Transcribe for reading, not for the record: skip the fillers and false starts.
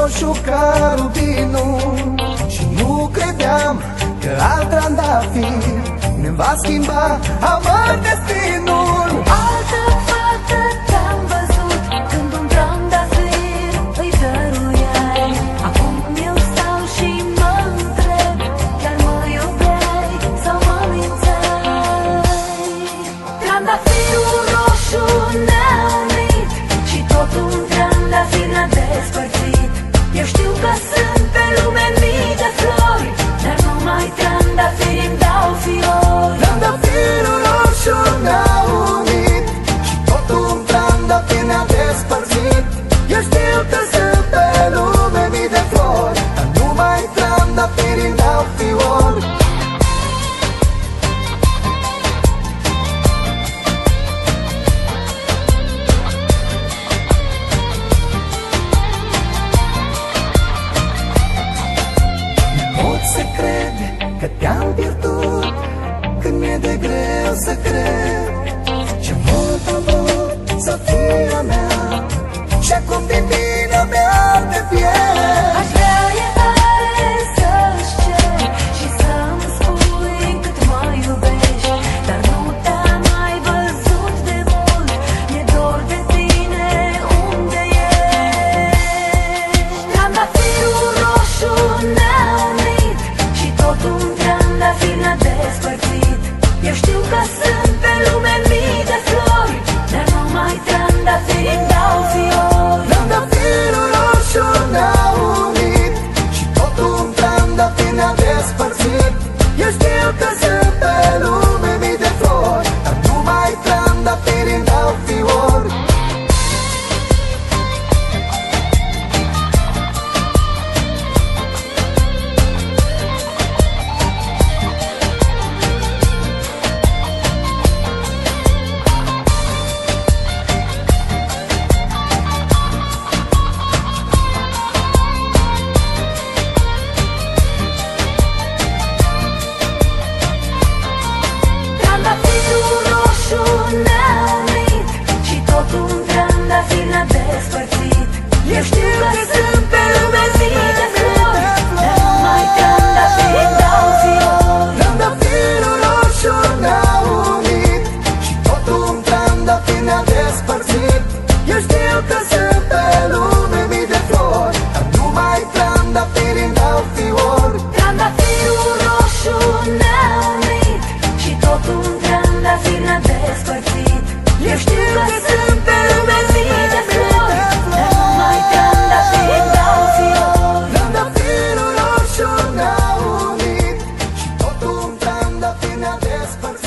roșu ca rubinul. Și nu credeam că alt trandafir ne va schimba amar destinul. Altă fată te-am văzut când un trandafir îi dăruiai. Acum eu stau și mă întreb, chiar mă iubeai sau mă mințeai? Trandafirul roșu ne-a unit și tot un trandafir ne-a despărțit. Eu știu că sunt pe lume mii de flori, dar numai trandafiri îmi dau fiori. Trandafirul roșu ne-a unit și tot un trandafir ne-a despărțit. Eu știu că sunt pe lume mii de flori, dar numai trandafiri îmi dau fiori. Pot să cred că te-am pierdut, când mi-e de greu să cred. Ce mult am vrut să fii a mea și acum din mine mi-arde piele. Aș vrea iertare să-ți cer și să-mi spui cât mă iubești, dar nu te-am mai văzut de mult. Mi-e dor de tine, unde ești? Trandafirul roșu ne-a unit și tot un trandafir ne-a despărțit. Eu știu că sunt pe lume mii de flori, dar numai trandafiri îmi dau fiori. Trandafirul roșu ne-a unit și tot un trandafir ne-a despărțit. Eu știu că sunt pe lume mii de flori, dar numai trandafiri îmi dau fiori. Trandafirul roșu ne-a unit și tot un trandafir ne-a despărțit. Eu știu că sunt pe lume mii de flori, dar numai trandafiri îmi dau fiori. Trandafirul roșu ne-a unit și tot un trandafir ne-a despărțit. Eu știu că sunt pe lume mii de flori, dar numai trandafiri îmi dau fiori. Trandafirul roșu ne-a unit și tot un trandafir ne-a despărțit. Eu știu că sunt pe lume mii de flori, dar numai trandafiri îmi dau fiori. Trandafirul roșu ne-a unit și tot un trandafir ne-a despărțit.